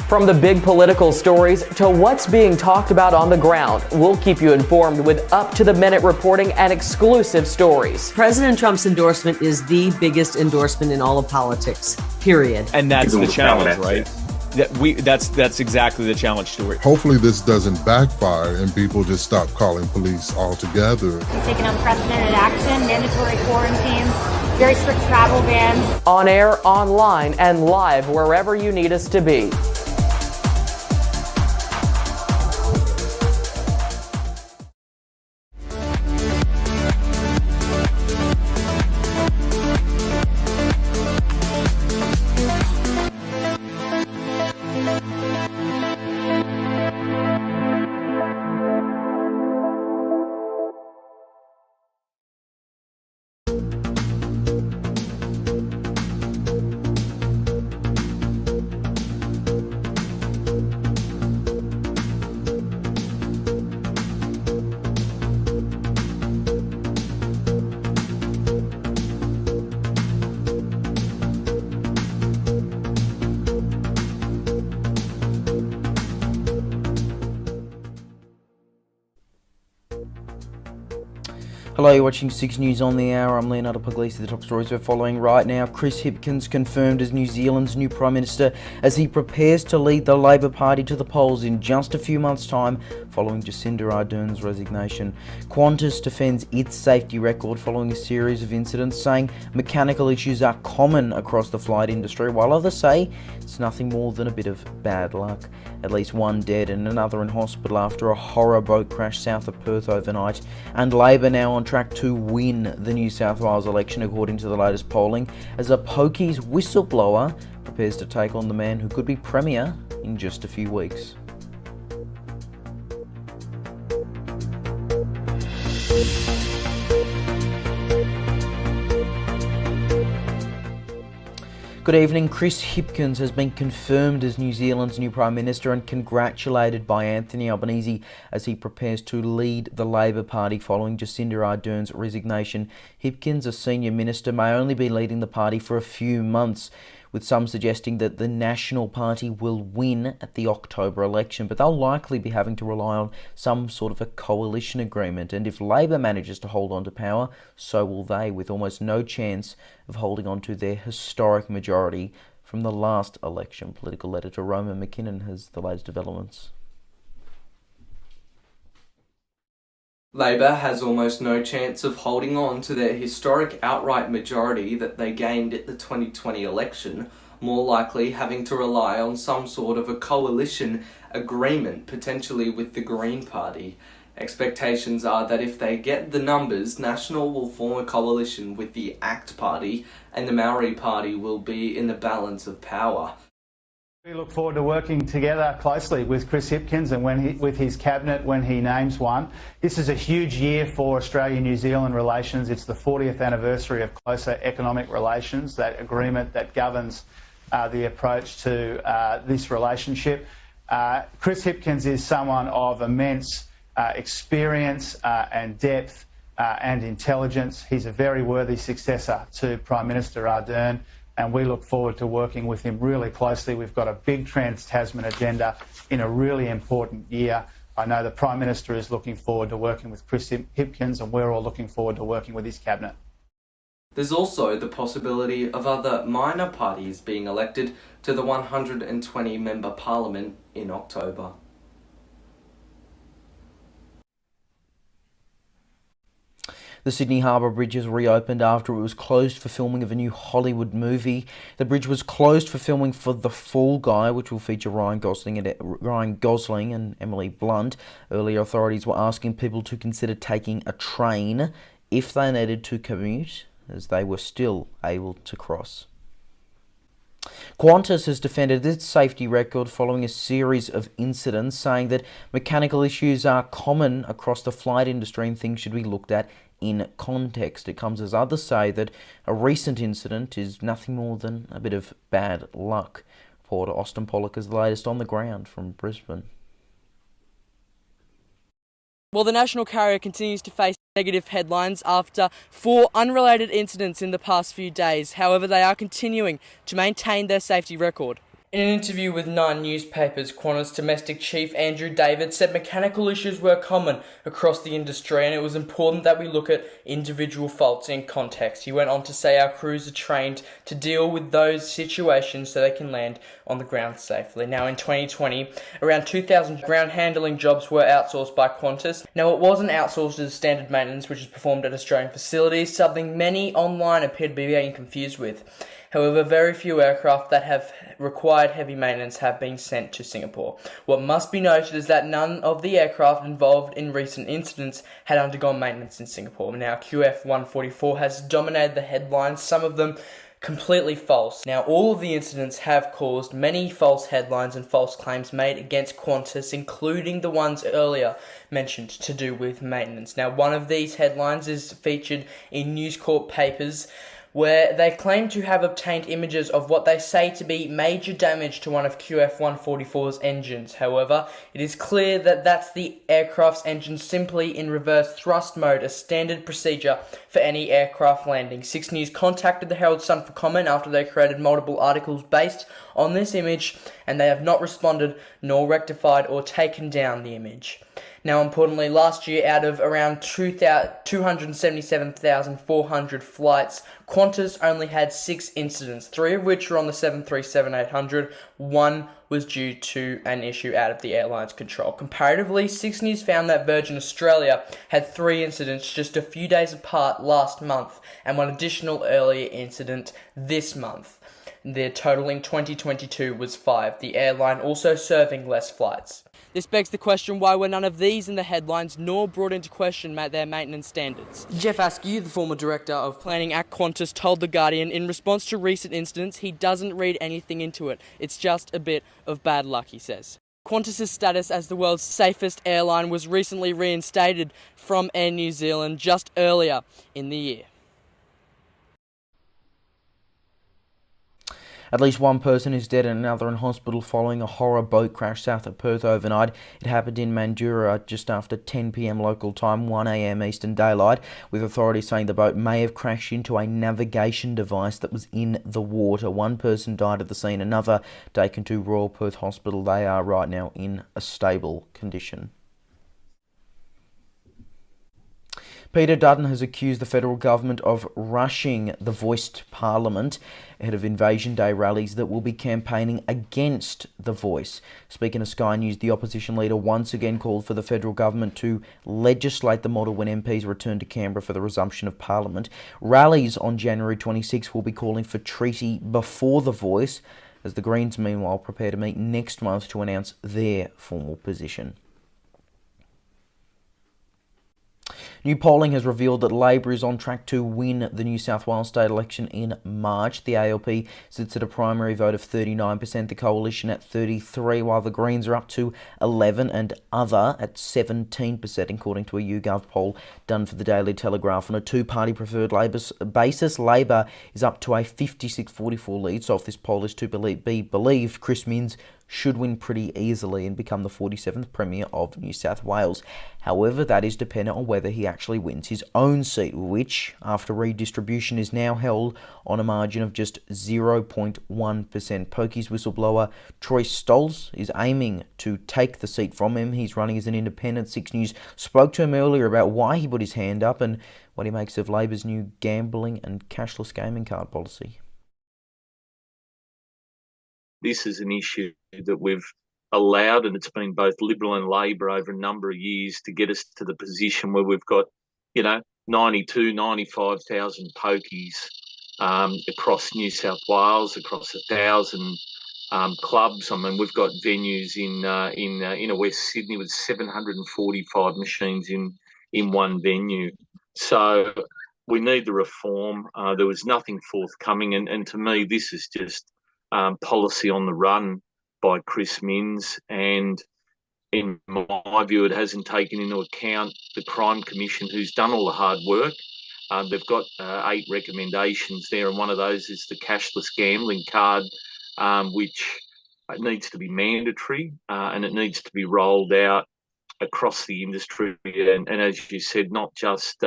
From the big political stories to what's being talked about on the ground, we'll keep you informed with up-to-the-minute reporting and exclusive stories. President Trump's endorsement is the biggest endorsement in all of politics, period. And that's the challenge, right? That's exactly the challenge, Stuart. Hopefully this doesn't backfire and people just stop calling police altogether. We've taken unprecedented action, mandatory quarantines, very strict travel bans. On air, online, and live wherever you need us to be. Hello, you're watching 6 News on the Hour. I'm Leonardo, Puglisi. The top stories we're following right now. Chris Hipkins confirmed as New Zealand's new Prime Minister as he prepares to lead the Labor Party to the polls in just a few months' time following Jacinda Ardern's resignation. Qantas defends its safety record following a series of incidents, saying mechanical issues are common across the flight industry, while others say it's nothing more than a bit of bad luck. At least one dead and another in hospital after a horror boat crash south of Perth overnight. And Labor now on track to win the New South Wales election according to the latest polling, as a Pokies whistleblower prepares to take on the man who could be Premier in just a few weeks. Good evening. Chris Hipkins has been confirmed as New Zealand's new Prime Minister and congratulated by Anthony Albanese as he prepares to lead the Labor Party following Jacinda Ardern's resignation. Hipkins, a senior minister, may only be leading the party for a few months, with some suggesting that the National Party will win at the October election, but they'll likely be having to rely on some sort of a coalition agreement. And if Labor manages to hold on to power, so will they, with almost no chance of holding on to their historic majority from the last election. Political editor Roman McKinnon has the latest developments. Labor has almost no chance of holding on to their historic outright majority that they gained at the 2020 election, more likely having to rely on some sort of a coalition agreement, potentially with the Green Party. Expectations are that if they get the numbers, National will form a coalition with the ACT Party and the Maori Party will be in the balance of power. We look forward to working together closely with Chris Hipkins and with his cabinet when he names one. This is a huge year for Australia-New Zealand relations. It's the 40th anniversary of closer economic relations, that agreement that governs the approach to this relationship. Chris Hipkins is someone of immense experience and depth and intelligence. He's a very worthy successor to Prime Minister Ardern, and we look forward to working with him really closely. We've got a big Trans-Tasman agenda in a really important year. I know the Prime Minister is looking forward to working with Chris Hipkins, and we're all looking forward to working with his cabinet. There's also the possibility of other minor parties being elected to the 120-member Parliament in October. The Sydney Harbour Bridge has reopened after it was closed for filming of a new Hollywood movie. The bridge was closed for filming for The Fall Guy, which will feature Ryan Gosling and Emily Blunt. Earlier, authorities were asking people to consider taking a train if they needed to commute, as they were still able to cross. Qantas has defended its safety record following a series of incidents, saying that mechanical issues are common across the flight industry and things should be looked at in context. It comes as others say that a recent incident is nothing more than a bit of bad luck. Reporter Austin Pollock is the latest on the ground from Brisbane. Well, the national carrier continues to face negative headlines after 4 unrelated incidents in the past few days. However, they are continuing to maintain their safety record. In an interview with 9 newspapers, Qantas domestic chief Andrew David said mechanical issues were common across the industry and it was important that we look at individual faults in context. He went on to say our crews are trained to deal with those situations so they can land on the ground safely. Now in 2020, around 2,000 ground handling jobs were outsourced by Qantas. Now it wasn't outsourced as standard maintenance, which is performed at Australian facilities, something many online appear to be getting confused with. However, very few aircraft that have required heavy maintenance have been sent to Singapore. What must be noted is that none of the aircraft involved in recent incidents had undergone maintenance in Singapore. Now, QF144 has dominated the headlines, some of them completely false. Now, all of the incidents have caused many false headlines and false claims made against Qantas, including the ones earlier mentioned to do with maintenance. Now, one of these headlines is featured in News Corp papers, where they claim to have obtained images of what they say to be major damage to one of QF144's engines. However, it is clear that that's the aircraft's engine simply in reverse thrust mode, a standard procedure for any aircraft landing. 6 News contacted the Herald Sun for comment after they created multiple articles based on this image, and they have not responded nor rectified or taken down the image. Now, importantly, last year, out of around 277,400 flights, Qantas only had 6 incidents, 3 of which were on the 737-800. 1 was due to an issue out of the airline's control. Comparatively, 6 News found that Virgin Australia had 3 incidents just a few days apart last month, and 1 additional earlier incident this month. Their total in 2022 was 5, the airline also serving less flights. This begs the question, why were none of these in the headlines nor brought into question their maintenance standards? Jeff Askew, the former director of planning at Qantas, told The Guardian in response to recent incidents he doesn't read anything into it. It's just a bit of bad luck, he says. Qantas' status as the world's safest airline was recently reinstated from Air New Zealand just earlier in the year. At least 1 person is dead and another in hospital following a horror boat crash south of Perth overnight. It happened in Mandurah just after 10 p.m. local time, 1 a.m. Eastern Daylight, with authorities saying the boat may have crashed into a navigation device that was in the water. 1 person died at the scene, another taken to Royal Perth Hospital. They are right now in a stable condition. Peter Dutton has accused the federal government of rushing the Voice to Parliament ahead of Invasion Day rallies that will be campaigning against the Voice. Speaking to Sky News, the opposition leader once again called for the federal government to legislate the model when MPs return to Canberra for the resumption of Parliament. Rallies on January 26 will be calling for treaty before the Voice, as the Greens meanwhile prepare to meet next month to announce their formal position. New polling has revealed that Labor is on track to win the New South Wales state election in March. The ALP sits at a primary vote of 39%, the Coalition at 33%, while the Greens are up to 11% and Other at 17%, according to a YouGov poll done for the Daily Telegraph. On a 2-party preferred basis, Labor is up to a 56-44 lead, so if this poll is to be believed, Chris Minns should win pretty easily and become the 47th Premier of New South Wales. However, that is dependent on whether he actually wins his own seat, which, after redistribution, is now held on a margin of just 0.1%. Pokies whistleblower Troy Stolz is aiming to take the seat from him. He's running as an independent. 6 News spoke to him earlier about why he put his hand up and what he makes of Labor's new gambling and cashless gaming card policy. This is an issue that we've allowed, and it's been both Liberal and Labor over a number of years to get us to the position where we've got, 95,000 pokies across New South Wales, across 1,000 clubs. I mean, we've got venues in West Sydney with 745 machines in one venue. So we need the reform. There was nothing forthcoming, and to me, this is just policy on the run by Chris Minns, and in my view, it hasn't taken into account the Crime Commission, who's done all the hard work. They've got 8 recommendations there, and one of those is the cashless gambling card, which needs to be mandatory and it needs to be rolled out across the industry. And as you said, not just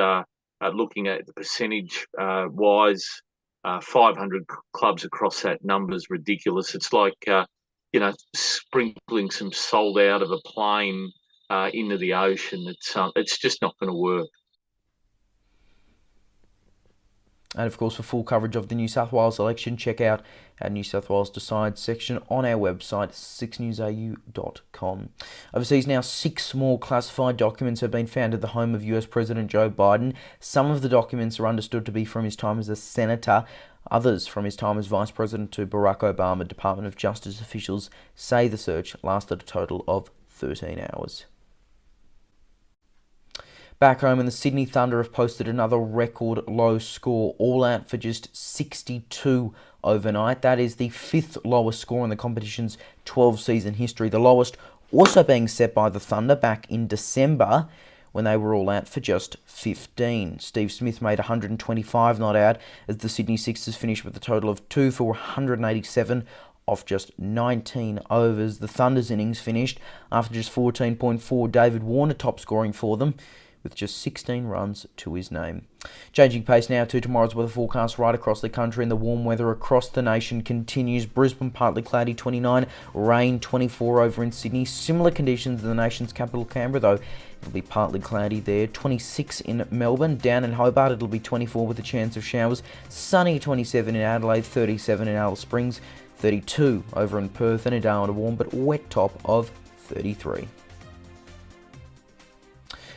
looking at the percentage wise 500 clubs across that number is ridiculous. It's like, sprinkling some salt out of a plane into the ocean. It's just not going to work. And of course, for full coverage of the New South Wales election, check out our New South Wales Decides section on our website, SIXNewsAU.com. Overseas now, 6 more classified documents have been found at the home of US President Joe Biden. Some of the documents are understood to be from his time as a senator, others from his time as Vice President to Barack Obama. Department of Justice officials say the search lasted a total of 13 hours. Back home, and the Sydney Thunder have posted another record low score, all out for just 62 overnight. That is the 5th lowest score in the competition's 12-season history. The lowest also being set by the Thunder back in December, when they were all out for just 15. Steve Smith made 125 not out, as the Sydney Sixers finished with a total of 2 for 187 off just 19 overs. The Thunder's innings finished after just 14.4. David Warner top scoring for them, with just 16 runs to his name. Changing pace now to tomorrow's weather forecast right across the country, and the warm weather across the nation continues. Brisbane partly cloudy 29, rain 24 over in Sydney. Similar conditions in the nation's capital Canberra though. It'll be partly cloudy there. 26 in Melbourne. Down in Hobart it'll be 24 with a chance of showers. Sunny 27 in Adelaide, 37 in Alice Springs, 32 over in Perth, and a Darwin a warm but wet top of 33.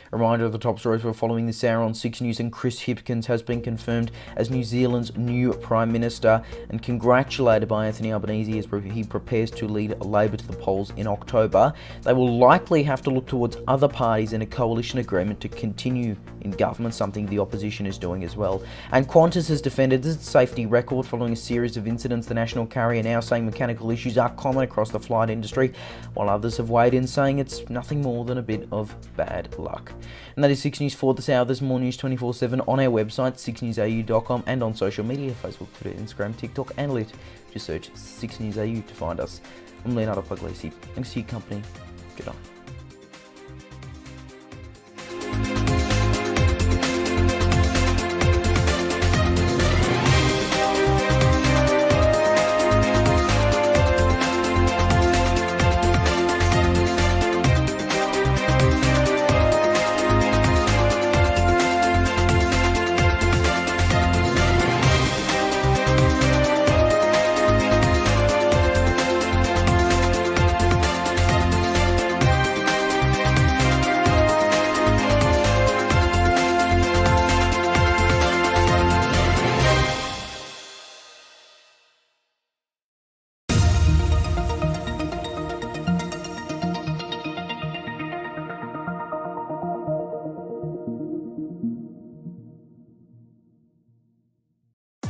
A reminder of the top stories we're following this hour on 6 News, and Chris Hipkins has been confirmed as New Zealand's new Prime Minister and congratulated by Anthony Albanese as he prepares to lead Labor to the polls in October. They will likely have to look towards other parties in a coalition agreement to continue in government, something the opposition is doing as well. And Qantas has defended its safety record following a series of incidents. The national carrier now saying mechanical issues are common across the flight industry, while others have weighed in saying it's nothing more than a bit of bad luck. And that is 6 News for this hour. There's more news 24/7 on our website, SIXNewsAU.com, and on social media, Facebook, Twitter, Instagram, TikTok, and Lit. Just search 6 News AU to find us. I'm Leonardo Puglisi. Thanks for your company. Good night.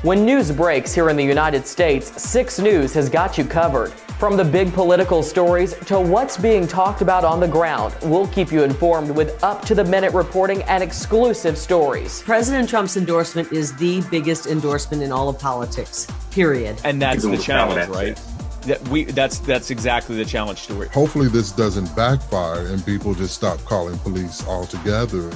When news breaks here in the United States, 6 News has got you covered. From the big political stories to what's being talked about on the ground, we'll keep you informed with up-to-the-minute reporting and exclusive stories. President Trump's endorsement is the biggest endorsement in all of politics, period. And that's the challenge, right? That's exactly the challenge, Stuart. Hopefully this doesn't backfire and people just stop calling police altogether.